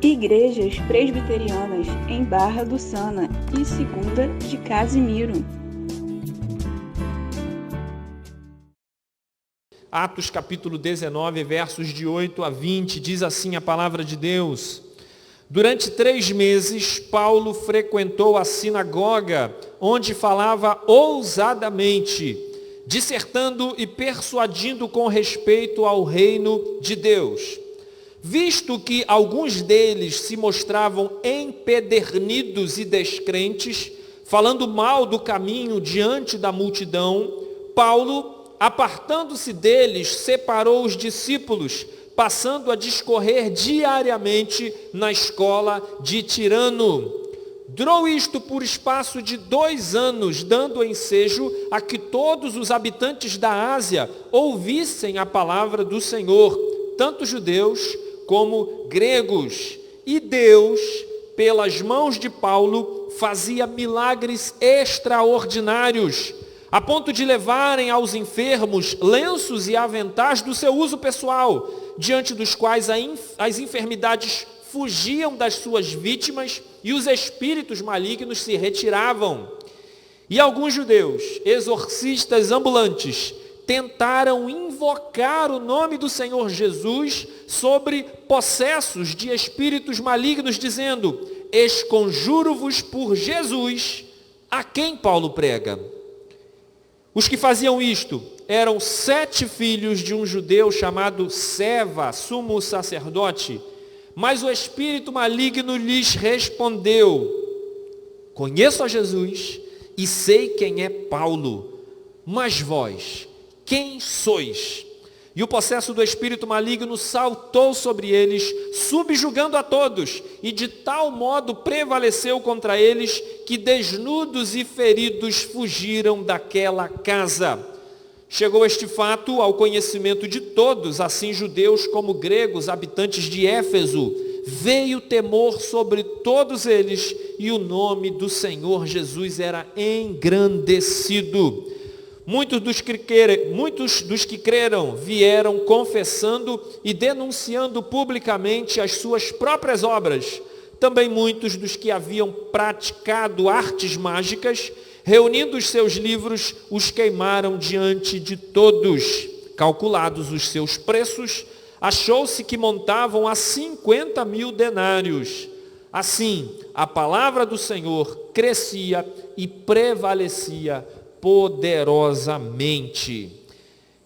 Igrejas Presbiterianas em Barra do Sana e Segunda de Casimiro. Atos capítulo 19, versos de 8 a 20, diz assim a palavra de Deus: Durante 3 meses, Paulo frequentou a sinagoga, onde falava ousadamente, dissertando e persuadindo com respeito ao reino de Deus. Visto que alguns deles se mostravam empedernidos e descrentes, falando mal do caminho diante da multidão, Paulo, apartando-se deles, separou os discípulos, passando a discorrer diariamente na escola de Tirano. Durou isto por espaço de 2 anos, dando ensejo a que todos os habitantes da Ásia ouvissem a palavra do Senhor, tanto judeus como gregos. E Deus, pelas mãos de Paulo, fazia milagres extraordinários, a ponto de levarem aos enfermos lenços e aventais do seu uso pessoal, diante dos quais as enfermidades fugiam das suas vítimas e os espíritos malignos se retiravam. E alguns judeus, exorcistas ambulantes, tentaram invocar o nome do Senhor Jesus sobre possessos de espíritos malignos, dizendo: esconjuro-vos por Jesus, a quem Paulo prega. Os que faziam isto eram 7 filhos de um judeu chamado Seva, sumo sacerdote. Mas o espírito maligno lhes respondeu: conheço a Jesus e sei quem é Paulo, mas vós, quem sois? E o possesso do espírito maligno saltou sobre eles, subjugando a todos, e de tal modo prevaleceu contra eles, que desnudos e feridos fugiram daquela casa. Chegou este fato ao conhecimento de todos, assim judeus como gregos, habitantes de Éfeso. Veio temor sobre todos eles, e o nome do Senhor Jesus era engrandecido. Muitos dos que creram vieram confessando e denunciando publicamente as suas próprias obras. Também muitos dos que haviam praticado artes mágicas, reunindo os seus livros, os queimaram diante de todos. Calculados os seus preços, achou-se que montavam a 50.000 denários. Assim, a palavra do Senhor crescia e prevalecia poderosamente.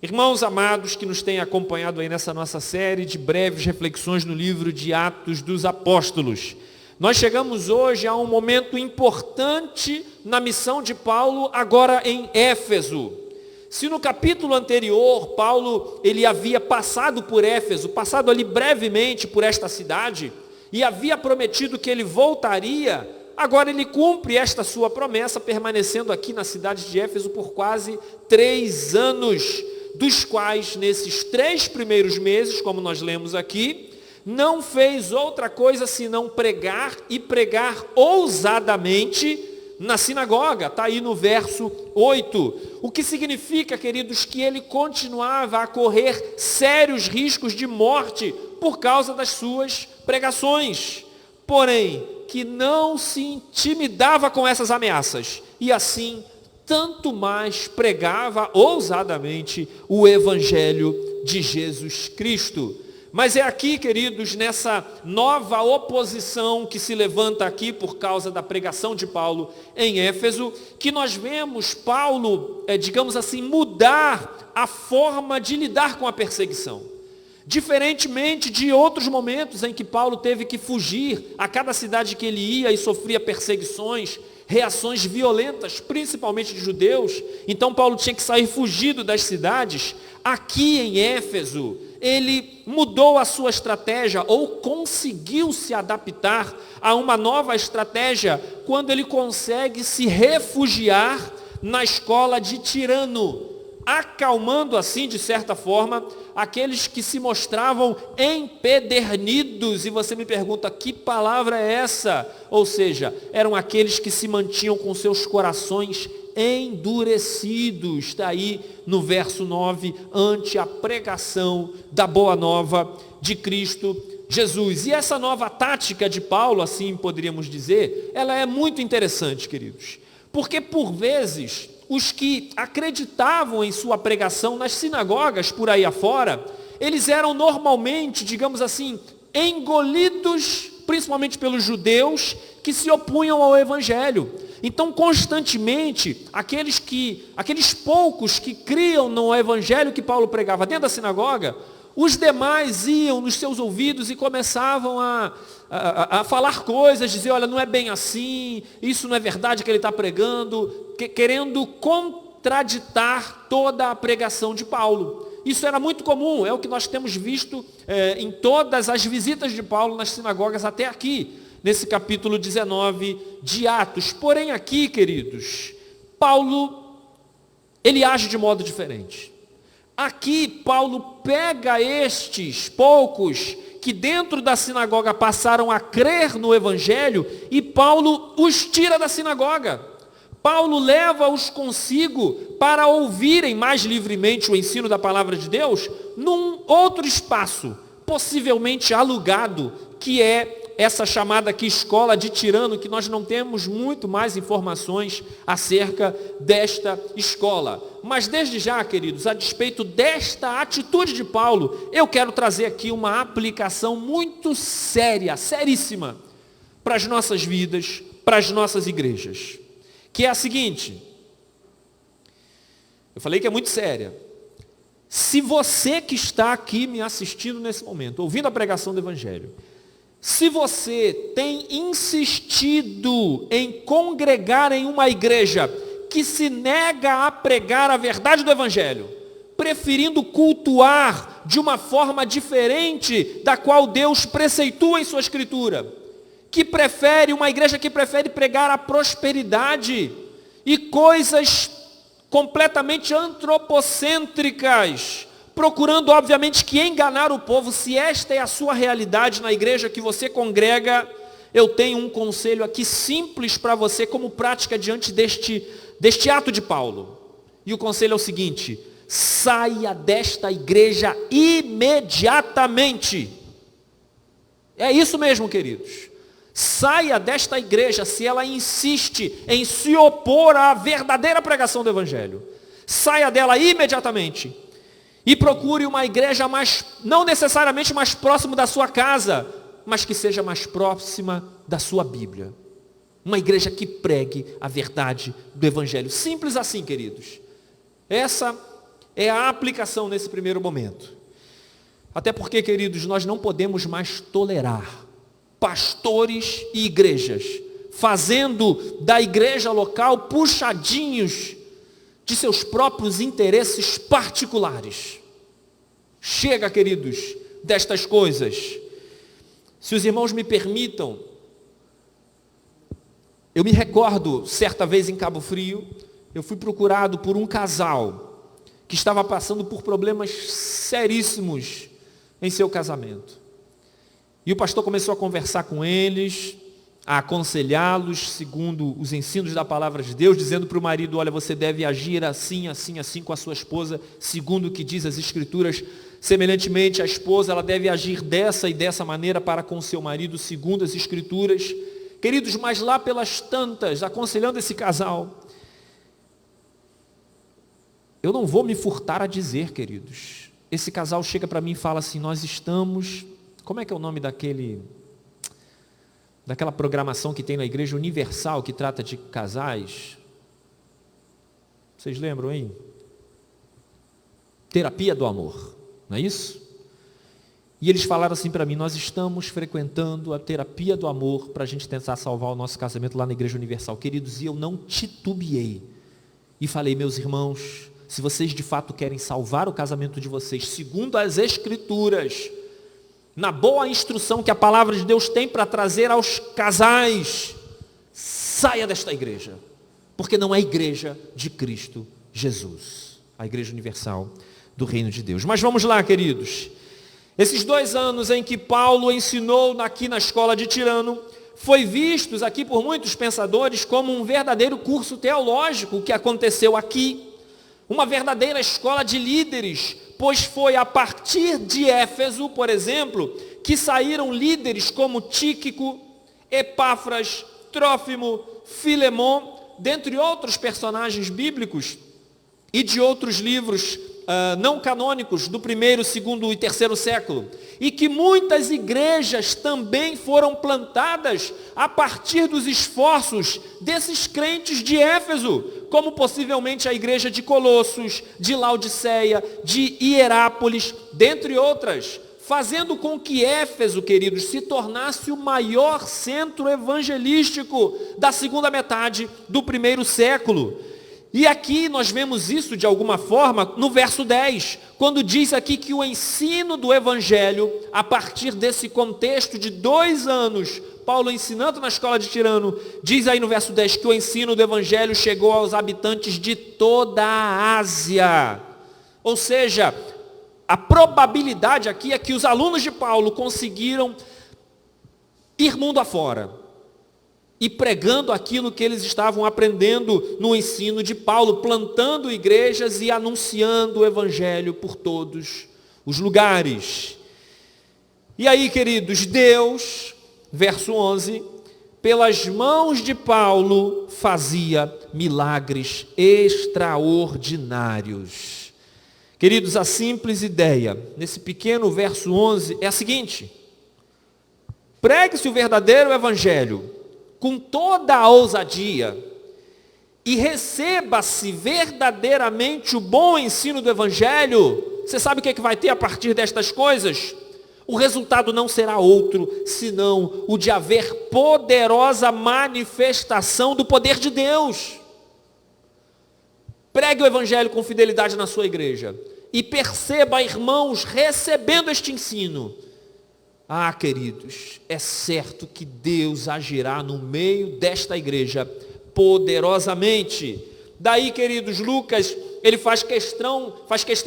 Irmãos amados que nos têm acompanhado aí nessa nossa série de breves reflexões no livro de Atos dos Apóstolos, nós chegamos hoje a um momento importante na missão de Paulo, agora em Éfeso. Se no capítulo anterior, Paulo ele havia passado por Éfeso, passado ali brevemente por esta cidade, e havia prometido que ele voltaria, agora ele cumpre esta sua promessa, permanecendo aqui na cidade de Éfeso por quase 3 anos, dos quais, nesses 3 primeiros meses, como nós lemos aqui, não fez outra coisa senão pregar, e pregar ousadamente na sinagoga. Está aí no verso 8. O que significa, queridos, que ele continuava a correr sérios riscos de morte por causa das suas pregações. Porém, que não se intimidava com essas ameaças, e assim, tanto mais pregava ousadamente o Evangelho de Jesus Cristo. Mas é aqui, queridos, nessa nova oposição que se levanta aqui por causa da pregação de Paulo em Éfeso, que nós vemos Paulo, digamos assim, mudar a forma de lidar com a perseguição. Diferentemente de outros momentos em que Paulo teve que fugir a cada cidade que ele ia e sofria perseguições, reações violentas, principalmente de judeus, então Paulo tinha que sair fugido das cidades. Aqui em Éfeso, ele mudou a sua estratégia, ou conseguiu se adaptar a uma nova estratégia, quando ele consegue se refugiar na escola de Tirano, acalmando assim, de certa forma, aqueles que se mostravam empedernidos. E você me pergunta, que palavra é essa? Ou seja, eram aqueles que se mantinham com seus corações endurecidos. Está aí no verso 9, ante a pregação da boa nova de Cristo, Jesus. E essa nova tática de Paulo, assim poderíamos dizer, ela é muito interessante, queridos. Porque por vezes, os que acreditavam em sua pregação nas sinagogas por aí afora, eles eram normalmente, digamos assim, engolidos, principalmente pelos judeus, que se opunham ao evangelho. Então, constantemente, aqueles poucos que criam no evangelho que Paulo pregava dentro da sinagoga, os demais iam nos seus ouvidos e começavam a falar coisas, dizer, olha, não é bem assim, isso não é verdade que ele está pregando, querendo contraditar toda a pregação de Paulo. Isso era muito comum, é o que nós temos visto em todas as visitas de Paulo nas sinagogas até aqui, nesse capítulo 19 de Atos. Porém aqui, queridos, Paulo, ele age de modo diferente. Aqui Paulo pega estes poucos que dentro da sinagoga passaram a crer no evangelho e Paulo os tira da sinagoga. Paulo leva-os consigo para ouvirem mais livremente o ensino da palavra de Deus num outro espaço, possivelmente alugado, que é essa chamada aqui escola de Tirano, que nós não temos muito mais informações acerca desta escola. Mas desde já, queridos, a despeito desta atitude de Paulo, eu quero trazer aqui uma aplicação muito séria, seríssima, para as nossas vidas, para as nossas igrejas. Que é a seguinte, eu falei que é muito séria. Se você que está aqui me assistindo nesse momento, ouvindo a pregação do Evangelho, se você tem insistido em congregar em uma igreja que se nega a pregar a verdade do Evangelho, preferindo cultuar de uma forma diferente da qual Deus preceitua em sua Escritura, uma igreja que prefere pregar a prosperidade e coisas completamente antropocêntricas, procurando, obviamente, que enganar o povo. Se esta é a sua realidade na igreja que você congrega, eu tenho um conselho aqui simples para você como prática diante deste ato de Paulo. E o conselho é o seguinte: saia desta igreja imediatamente. É isso mesmo, queridos. Saia desta igreja se ela insiste em se opor à verdadeira pregação do Evangelho. Saia dela imediatamente. E procure uma igreja não necessariamente mais próximo da sua casa, mas que seja mais próxima da sua Bíblia. Uma igreja que pregue a verdade do Evangelho. Simples assim, queridos. Essa é a aplicação nesse primeiro momento. Até porque, queridos, nós não podemos mais tolerar pastores e igrejas fazendo da igreja local puxadinhos de seus próprios interesses particulares. Chega, queridos, destas coisas. Se os irmãos me permitam, eu me recordo, certa vez em Cabo Frio, eu fui procurado por um casal que estava passando por problemas seríssimos em seu casamento. E o pastor começou a conversar com eles, a aconselhá-los segundo os ensinos da palavra de Deus, dizendo para o marido, olha, você deve agir assim, assim, assim com a sua esposa, segundo o que diz as Escrituras. Semelhantemente, a esposa ela deve agir dessa e dessa maneira para com o seu marido, segundo as Escrituras. Queridos, mas lá pelas tantas, aconselhando esse casal, eu não vou me furtar a dizer, queridos, esse casal chega para mim e fala assim, nós estamos... Como é que é o nome daquela programação que tem na Igreja Universal, que trata de casais? Vocês lembram aí? Terapia do Amor, não é isso? E eles falaram assim para mim, nós estamos frequentando a terapia do amor para a gente tentar salvar o nosso casamento lá na Igreja Universal. Queridos, e eu não titubeei. E falei, meus irmãos, se vocês de fato querem salvar o casamento de vocês, segundo as Escrituras, na boa instrução que a palavra de Deus tem para trazer aos casais, saia desta igreja, porque não é a igreja de Cristo Jesus, a igreja universal do reino de Deus. Mas vamos lá, queridos, esses 2 anos em que Paulo ensinou aqui na escola de Tirano, foi vistos aqui por muitos pensadores como um verdadeiro curso teológico que aconteceu aqui, uma verdadeira escola de líderes, pois foi a partir de Éfeso, por exemplo, que saíram líderes como Tíquico, Epáfras, Trófimo, Filemon, dentre outros personagens bíblicos e de outros livros não canônicos do 1º, 2º e 3º século, e que muitas igrejas também foram plantadas a partir dos esforços desses crentes de Éfeso, como possivelmente a igreja de Colossos, de Laodiceia, de Hierápolis, dentre outras, fazendo com que Éfeso, queridos, se tornasse o maior centro evangelístico da segunda metade do 1º século. E aqui nós vemos isso de alguma forma no verso 10, quando diz aqui que o ensino do evangelho, a partir desse contexto de 2 anos, Paulo ensinando na escola de Tirano, diz aí no verso 10 que o ensino do evangelho chegou aos habitantes de toda a Ásia. Ou seja, a probabilidade aqui é que os alunos de Paulo conseguiram ir mundo afora e pregando aquilo que eles estavam aprendendo no ensino de Paulo, plantando igrejas e anunciando o evangelho por todos os lugares. E aí, queridos, Deus, verso 11, pelas mãos de Paulo fazia milagres extraordinários. Queridos, a simples ideia nesse pequeno verso 11 é a seguinte: pregue-se o verdadeiro evangelho com toda a ousadia e receba-se verdadeiramente o bom ensino do evangelho. Você sabe o que vai ter a partir destas coisas? O resultado não será outro, senão o de haver poderosa manifestação do poder de Deus. Pregue o evangelho com fidelidade na sua igreja e perceba, irmãos, recebendo este ensino. Ah, queridos, é certo que Deus agirá no meio desta igreja poderosamente. Daí, queridos, Lucas, ele faz questão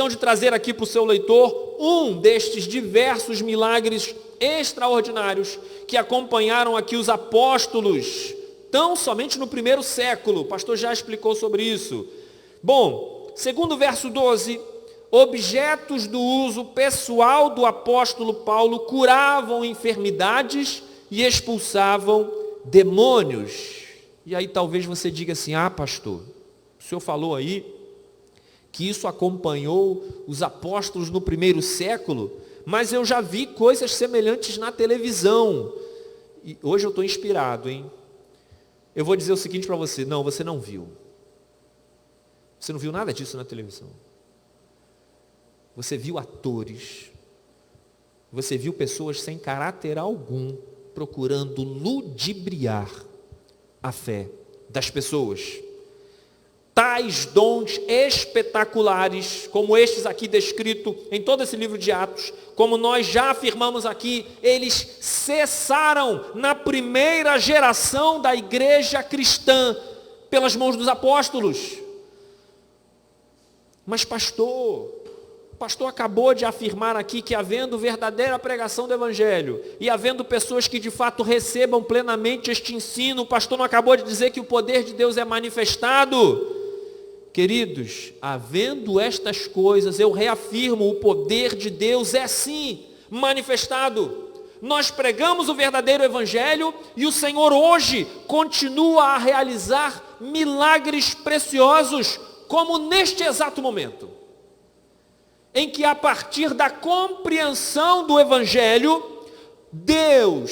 de trazer aqui para o seu leitor um destes diversos milagres extraordinários que acompanharam aqui os apóstolos, tão somente no 1º século. O pastor já explicou sobre isso. Bom, segundo o verso 12, objetos do uso pessoal do apóstolo Paulo curavam enfermidades e expulsavam demônios. E aí talvez você diga assim: ah, pastor, o senhor falou aí que isso acompanhou os apóstolos no 1º século, mas eu já vi coisas semelhantes na televisão. E hoje eu estou inspirado, hein? Eu vou dizer o seguinte para você: não, você não viu. Você não viu nada disso na televisão. Você viu atores, você viu pessoas sem caráter algum, procurando ludibriar a fé das pessoas. Tais dons espetaculares, como estes aqui descritos em todo esse livro de Atos, como nós já afirmamos aqui, eles cessaram na primeira geração da igreja cristã, pelas mãos dos apóstolos. Mas pastor, o pastor acabou de afirmar aqui que, havendo verdadeira pregação do evangelho e havendo pessoas que de fato recebam plenamente este ensino, o pastor não acabou de dizer que o poder de Deus é manifestado? Queridos, havendo estas coisas, eu reafirmo, o poder de Deus é sim manifestado. Nós pregamos o verdadeiro evangelho e o Senhor hoje continua a realizar milagres preciosos, como neste exato momento, em que a partir da compreensão do evangelho, Deus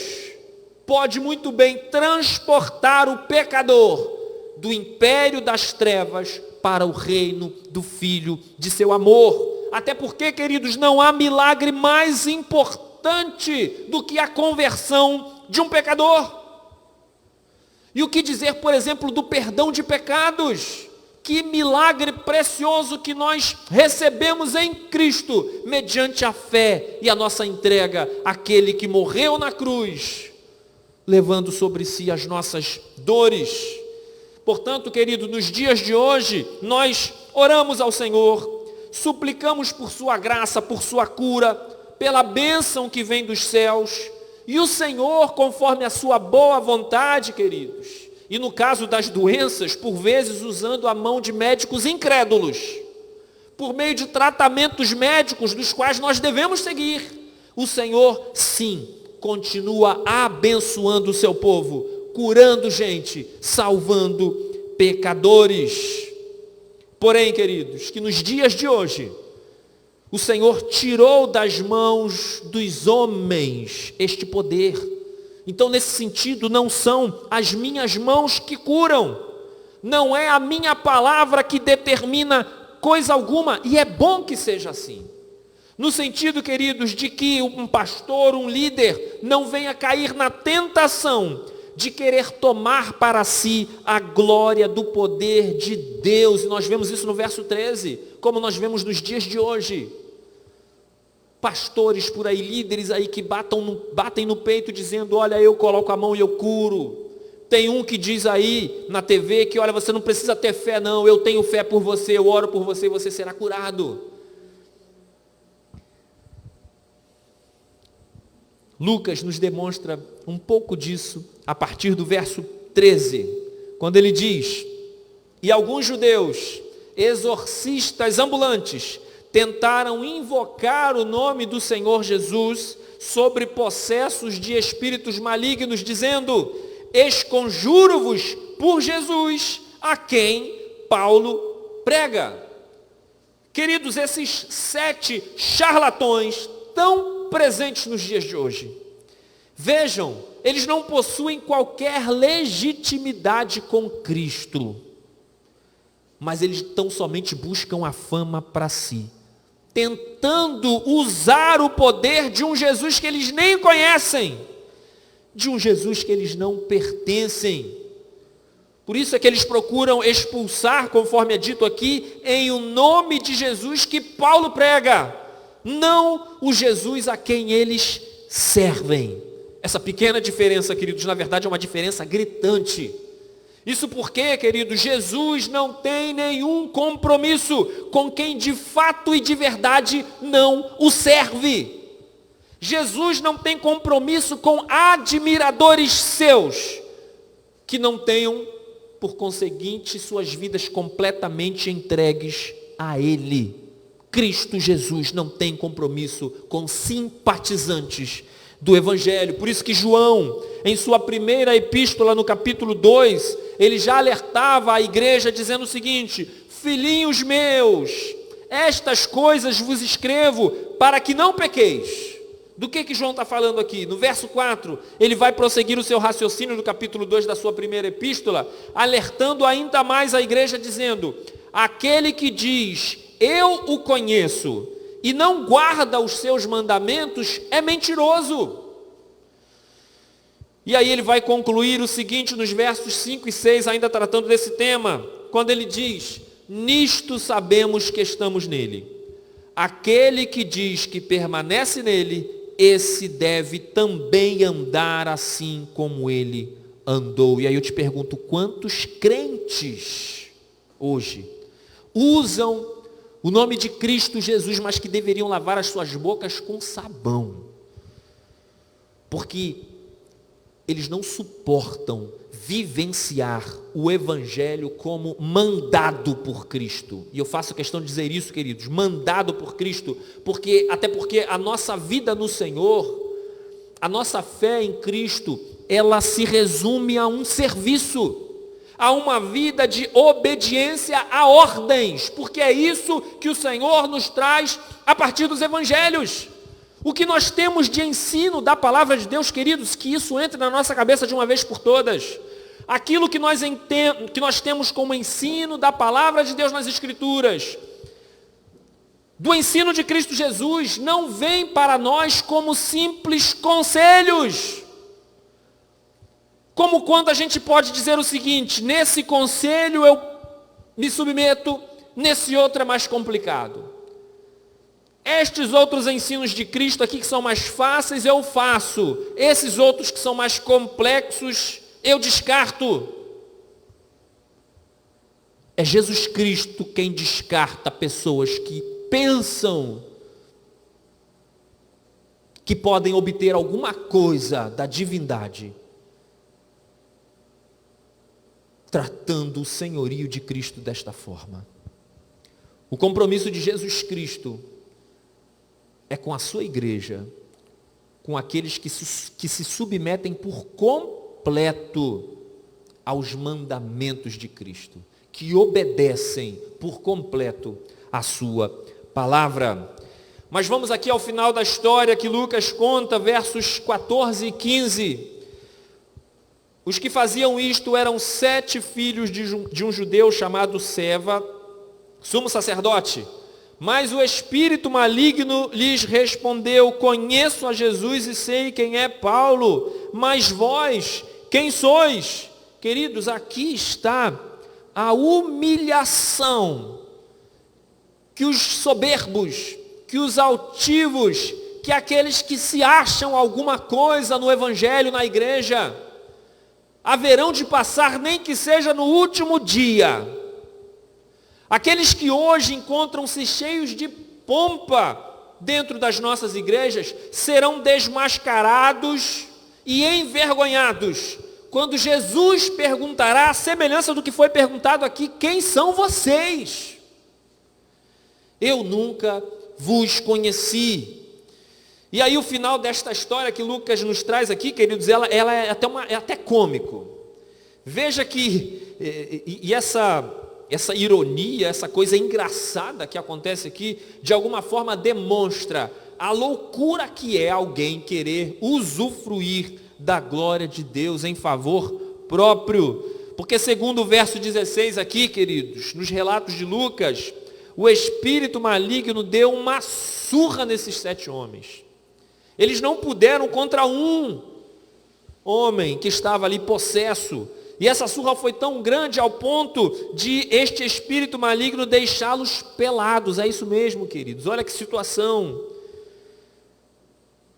pode muito bem transportar o pecador do império das trevas para o reino do Filho de seu amor. Até porque, queridos, não há milagre mais importante do que a conversão de um pecador. E o que dizer, por exemplo, do perdão de pecados? Que milagre precioso que nós recebemos em Cristo, mediante a fé e a nossa entrega àquele que morreu na cruz, levando sobre si as nossas dores. Portanto, querido, nos dias de hoje, nós oramos ao Senhor, suplicamos por sua graça, por sua cura, pela bênção que vem dos céus, e o Senhor, conforme a sua boa vontade, queridos, e no caso das doenças, por vezes usando a mão de médicos incrédulos, por meio de tratamentos médicos dos quais nós devemos seguir, o Senhor, sim, continua abençoando o seu povo, curando gente, salvando pecadores. Porém, queridos, que nos dias de hoje, o Senhor tirou das mãos dos homens este poder. Então, nesse sentido, não são as minhas mãos que curam, não é a minha palavra que determina coisa alguma, e é bom que seja assim. No sentido, queridos, de que um pastor, um líder, não venha cair na tentação de querer tomar para si a glória do poder de Deus. E nós vemos isso no verso 13, como nós vemos nos dias de hoje. Pastores por aí, líderes aí que batem no peito dizendo, olha, eu coloco a mão e eu curo. Tem um que diz aí na TV que, olha, você não precisa ter fé não, eu tenho fé por você, eu oro por você e você será curado. Lucas nos demonstra um pouco disso a partir do verso 13, quando ele diz, e alguns judeus, exorcistas ambulantes, tentaram invocar o nome do Senhor Jesus sobre possessos de espíritos malignos, dizendo, esconjuro-vos por Jesus, a quem Paulo prega. Queridos, esses 7 charlatões tão presentes nos dias de hoje, vejam, eles não possuem qualquer legitimidade com Cristo, mas eles tão somente buscam a fama para si, tentando usar o poder de um Jesus que eles nem conhecem, de um Jesus que eles não pertencem. Por isso é que eles procuram expulsar, conforme é dito aqui, em o nome de Jesus que Paulo prega, não o Jesus a quem eles servem. Essa pequena diferença, queridos, na verdade é uma diferença gritante. Isso porque, queridos, Jesus não tem nenhum compromisso com quem de fato e de verdade não o serve. Jesus não tem compromisso com admiradores seus, que não tenham, por conseguinte, suas vidas completamente entregues a Ele. Cristo Jesus não tem compromisso com simpatizantes do Evangelho. Por isso que João, em sua primeira epístola, no capítulo 2, ele já alertava a igreja dizendo o seguinte, filhinhos meus, estas coisas vos escrevo para que não pequeis. Do que João está falando aqui? No verso 4, ele vai prosseguir o seu raciocínio no capítulo 2 da sua primeira epístola, alertando ainda mais a igreja, dizendo, aquele que diz, eu o conheço, e não guarda os seus mandamentos, é mentiroso. E aí ele vai concluir o seguinte nos versos 5 e 6, ainda tratando desse tema, quando ele diz, nisto sabemos que estamos nele. Aquele que diz que permanece nele, esse deve também andar assim como ele andou. E aí eu te pergunto, quantos crentes hoje usam o nome de Cristo Jesus, mas que deveriam lavar as suas bocas com sabão? Porque eles não suportam vivenciar o Evangelho como mandado por Cristo. E eu faço questão de dizer isso, queridos, mandado por Cristo, até porque a nossa vida no Senhor, a nossa fé em Cristo, ela se resume a um serviço, a uma vida de obediência a ordens, porque é isso que o Senhor nos traz a partir dos Evangelhos. O que nós temos de ensino da palavra de Deus, queridos, que isso entre na nossa cabeça de uma vez por todas. Aquilo que nós temos como ensino da palavra de Deus nas Escrituras, do ensino de Cristo Jesus, não vem para nós como simples conselhos. Como quando a gente pode dizer o seguinte, nesse conselho eu me submeto, nesse outro é mais complicado. Estes outros ensinos de Cristo aqui que são mais fáceis eu faço, esses outros que são mais complexos eu descarto. É Jesus Cristo quem descarta pessoas que pensam que podem obter alguma coisa da divindade, tratando o senhorio de Cristo desta forma. O compromisso de Jesus Cristo é com a sua igreja, com aqueles que se submetem por completo aos mandamentos de Cristo, que obedecem por completo a sua palavra. Mas vamos aqui ao final da história que Lucas conta, versos 14 e 15. Os que faziam isto eram 7 filhos de um judeu chamado Seva, sumo sacerdote. Mas o espírito maligno lhes respondeu: conheço a Jesus e sei quem é Paulo, mas vós, quem sois? Queridos, aqui está a humilhação que os soberbos, que os altivos, que aqueles que se acham alguma coisa no evangelho, na igreja, haverão de passar, nem que seja no último dia. Aqueles que hoje encontram-se cheios de pompa dentro das nossas igrejas, serão desmascarados e envergonhados, quando Jesus perguntará, à semelhança do que foi perguntado aqui: quem são vocês? Eu nunca vos conheci. E aí o final desta história que Lucas nos traz aqui, queridos, ela é até cômico. Veja que essa ironia, essa coisa engraçada que acontece aqui, de alguma forma demonstra a loucura que é alguém querer usufruir da glória de Deus em favor próprio. Porque segundo o verso 16 aqui, queridos, nos relatos de Lucas, o espírito maligno deu uma surra nesses 7 homens. Eles não puderam contra um homem que estava ali possesso. E essa surra foi tão grande ao ponto de este espírito maligno deixá-los pelados. É isso mesmo, queridos. Olha que situação.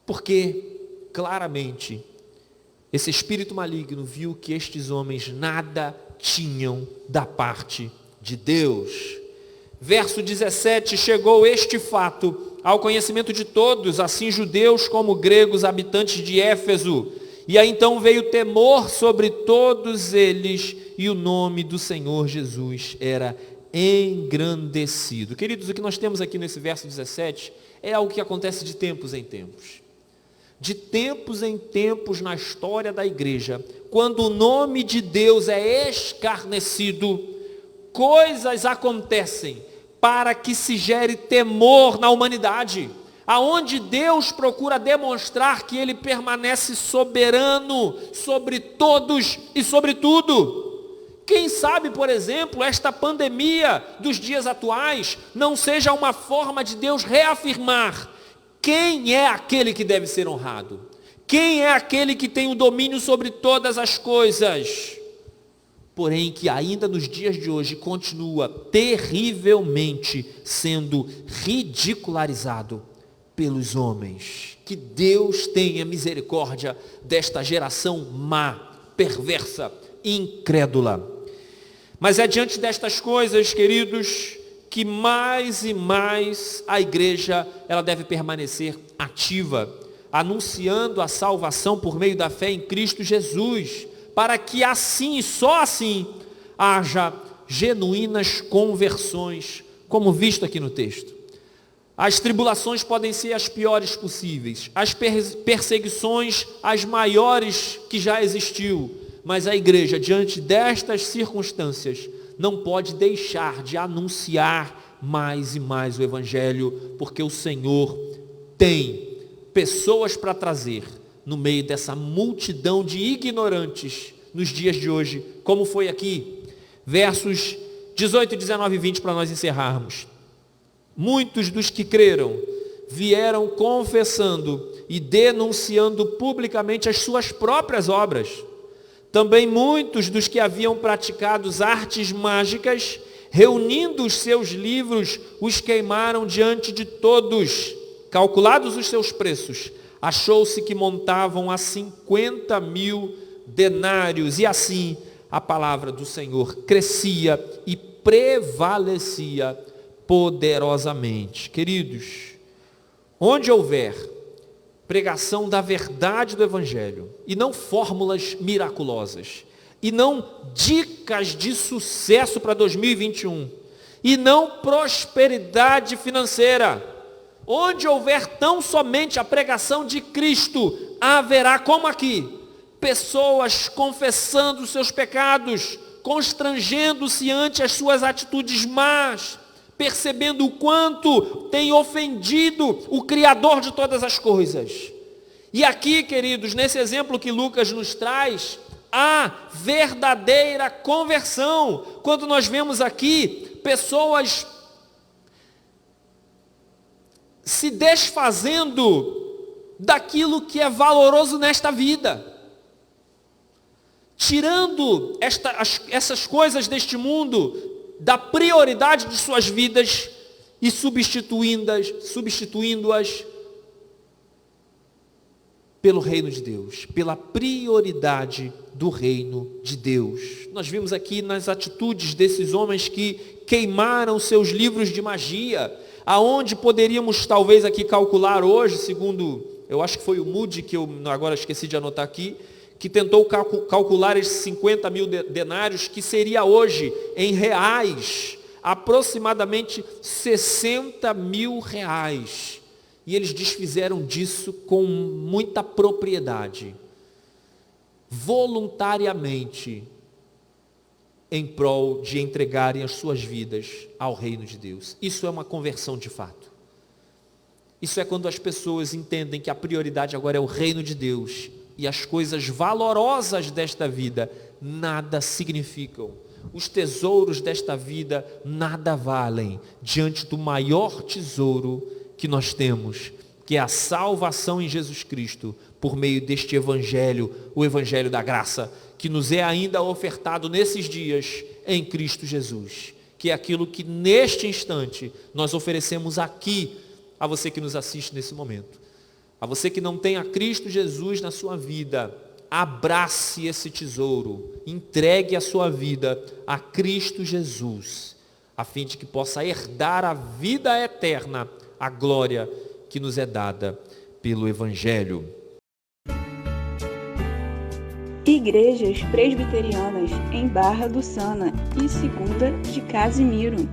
Porque, claramente, esse espírito maligno viu que estes homens nada tinham da parte de Deus. Verso 17, chegou este fato ao conhecimento de todos, assim judeus como gregos, habitantes de Éfeso. E aí então veio temor sobre todos eles, e o nome do Senhor Jesus era engrandecido. Queridos, o que nós temos aqui nesse verso 17 é algo que acontece de tempos em tempos. De tempos em tempos na história da igreja, quando o nome de Deus é escarnecido, coisas acontecem para que se gere temor na humanidade, aonde Deus procura demonstrar que Ele permanece soberano sobre todos e sobre tudo. Quem sabe, por exemplo, esta pandemia dos dias atuais não seja uma forma de Deus reafirmar quem é aquele que deve ser honrado, quem é aquele que tem o domínio sobre todas as coisas, porém que ainda nos dias de hoje continua terrivelmente sendo ridicularizado pelos homens. Que Deus tenha misericórdia desta geração má, perversa, incrédula. Mas é diante destas coisas, queridos, que mais e mais a igreja ela deve permanecer ativa, anunciando a salvação por meio da fé em Cristo Jesus, para que assim e só assim haja genuínas conversões, como visto aqui no texto. As tribulações podem ser as piores possíveis, as perseguições as maiores que já existiu, mas a igreja, diante destas circunstâncias, não pode deixar de anunciar mais e mais o evangelho, porque o Senhor tem pessoas para trazer no meio dessa multidão de ignorantes nos dias de hoje, como foi aqui, versos 18, 19 e 20, para nós encerrarmos. Muitos dos que creram vieram confessando e denunciando publicamente as suas próprias obras. Também muitos dos que haviam praticado artes mágicas, reunindo os seus livros, os queimaram diante de todos. Calculados os seus preços, achou-se que montavam a 50.000 denários. E assim a palavra do Senhor crescia e prevalecia poderosamente. Queridos, onde houver pregação da verdade do Evangelho, e não fórmulas miraculosas, e não dicas de sucesso para 2021, e não prosperidade financeira. Onde houver tão somente a pregação de Cristo, haverá, como aqui, pessoas confessando os seus pecados, constrangendo-se ante as suas atitudes más, percebendo o quanto tem ofendido o Criador de todas as coisas. E aqui, queridos, nesse exemplo que Lucas nos traz, há verdadeira conversão. Quando nós vemos aqui pessoas se desfazendo daquilo que é valoroso nesta vida, tirando essas coisas deste mundo da prioridade de suas vidas e substituindo-as pelo reino de Deus, pela prioridade do reino de Deus. Nós vimos aqui nas atitudes desses homens que queimaram seus livros de magia, aonde poderíamos talvez aqui calcular hoje, segundo, eu acho que foi o Moody, que eu agora esqueci de anotar aqui, que tentou calcular esses 50 mil denários, que seria hoje, em reais, aproximadamente 60 mil reais. E eles desfizeram disso com muita propriedade, voluntariamente, em prol de entregarem as suas vidas ao reino de Deus. Isso é uma conversão de fato. Isso é quando as pessoas entendem que a prioridade agora é o reino de Deus, e as coisas valorosas desta vida nada significam. Os tesouros desta vida nada valem diante do maior tesouro que nós temos, que é a salvação em Jesus Cristo, por meio deste Evangelho, o Evangelho da graça, que nos é ainda ofertado nesses dias em Cristo Jesus, que é aquilo que neste instante nós oferecemos aqui a você que nos assiste nesse momento. A você que não tem a Cristo Jesus na sua vida, abrace esse tesouro, entregue a sua vida a Cristo Jesus, a fim de que possa herdar a vida eterna, a glória que nos é dada pelo Evangelho. Igrejas Presbiterianas em Barra do Sana e Segunda de Casimiro.